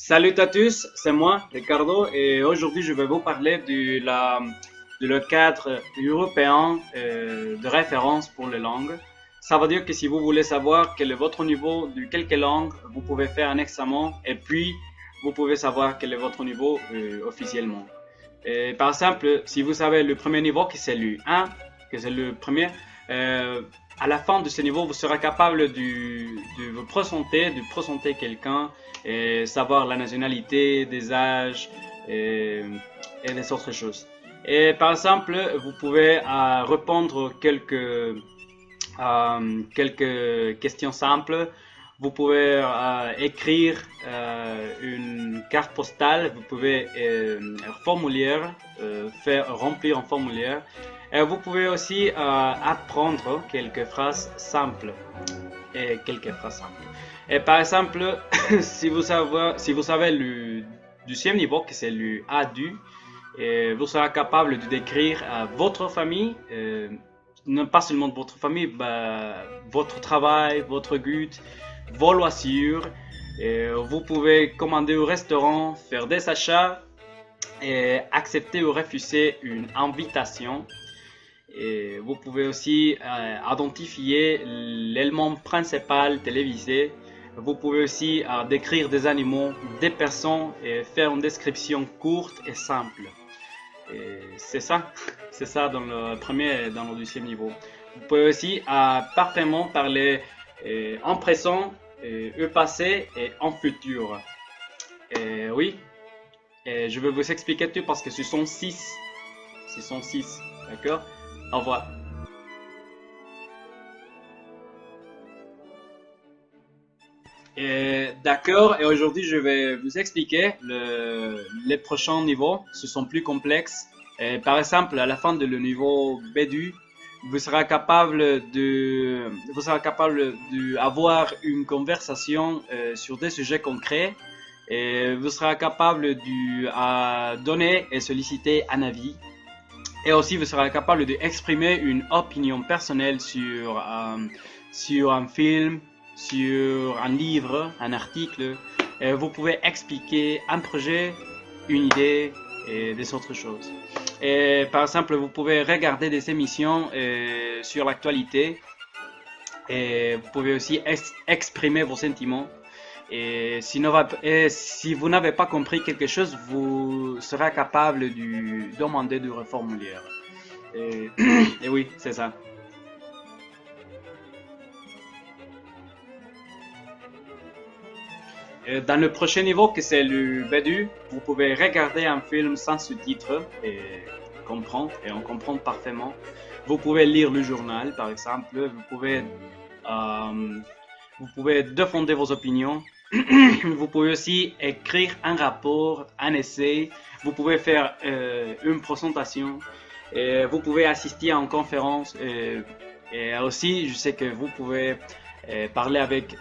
Salut à tous, c'est moi, Ricardo, et aujourd'hui je vais vous parler de le cadre européen de référence pour les langues. Ça veut dire que si vous voulez savoir quel est votre niveau de quelques langues, vous pouvez faire un examen et puis vous pouvez savoir quel est votre niveau officiellement. Et par exemple, si vous savez le premier niveau, que c'est le 1, que c'est le premier, euh, à la fin de ce niveau, vous serez capable de présenter quelqu'un et savoir la nationalité, des âges et des autres choses. Et par exemple, vous pouvez répondre quelques questions simples. Vous pouvez écrire une carte postale, vous pouvez faire remplir un formulaire. Et vous pouvez aussi apprendre quelques phrases simples. Et par exemple, si vous savez le deuxième niveau, que c'est le A2, et vous serez capable de décrire votre famille, non pas seulement votre famille, votre travail, votre but, vos loisirs. Et vous pouvez commander au restaurant, faire des achats et accepter ou refuser une invitation. Et vous pouvez aussi identifier l'élément principal télévisé. Vous pouvez aussi décrire des animaux, des personnes et faire une description courte et simple. C'est ça, c'est ça dans le premier et dans le deuxième niveau. Vous pouvez aussi parfaitement parler en présent, au passé et en futur. Oui, et je vais vous expliquer tout parce que ce sont six. Ce sont six, d'accord? Au revoir. D'accord, et aujourd'hui je vais vous expliquer les prochains niveaux. Ce sont plus complexes. Par exemple, à la fin de le niveau B2, vous serez capable d'avoir une conversation sur des sujets concrets. Et vous serez capable de donner et solliciter un avis. Et aussi, vous serez capable d'exprimer une opinion personnelle sur un film, sur un livre, un article. Et vous pouvez expliquer un projet, une idée et des autres choses. Et par exemple, vous pouvez regarder des émissions sur l'actualité et vous pouvez aussi exprimer vos sentiments. Et si vous n'avez pas compris quelque chose, vous serez capable de demander du reformulaire. Et, et oui, c'est ça. Dans le prochain niveau, que c'est le B2, vous pouvez regarder un film sans sous-titres et et on comprend parfaitement. Vous pouvez lire le journal, par exemple. Euh, vous pouvez défendre vos opinions. Vous pouvez aussi écrire un rapport, un essai. Vous pouvez faire une présentation. Et vous pouvez assister à une conférence. Et aussi, je sais que vous pouvez parler avec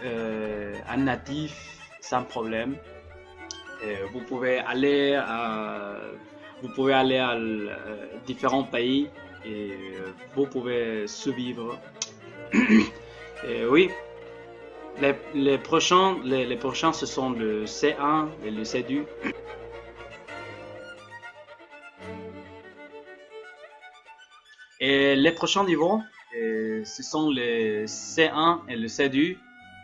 un natif sans problème. Vous pouvez aller à différents pays et vous pouvez survivre. Et oui, les prochains, ce sont le C1 et le C2. Et les prochains niveaux, ce sont le C1 et le C2.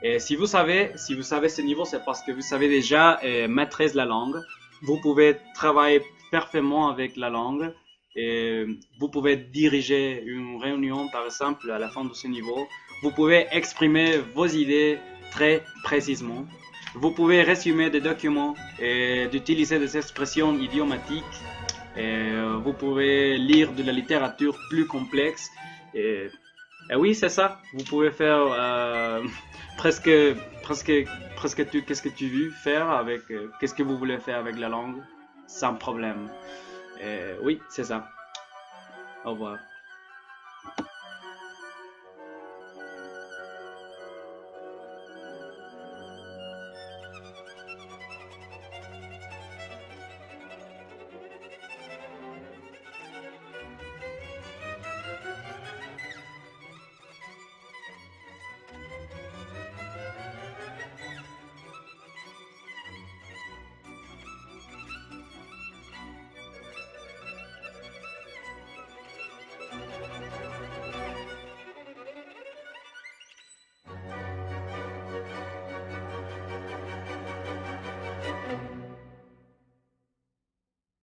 Et si vous savez ce niveau, c'est parce que vous savez déjà maîtriser la langue. Vous pouvez travailler parfaitement avec la langue. Et vous pouvez diriger une réunion, par exemple, à la fin de ce niveau. Vous pouvez exprimer vos idées très précisément. Vous pouvez résumer des documents et d'utiliser des expressions idiomatiques. Vous pouvez lire de la littérature plus complexe. Et, et oui, c'est ça. Vous pouvez faire presque, presque, presque tout. Qu'est-ce que tu veux faire avec, qu'est-ce que vous voulez faire avec la langue, sans problème. Oui, c'est ça. Au revoir.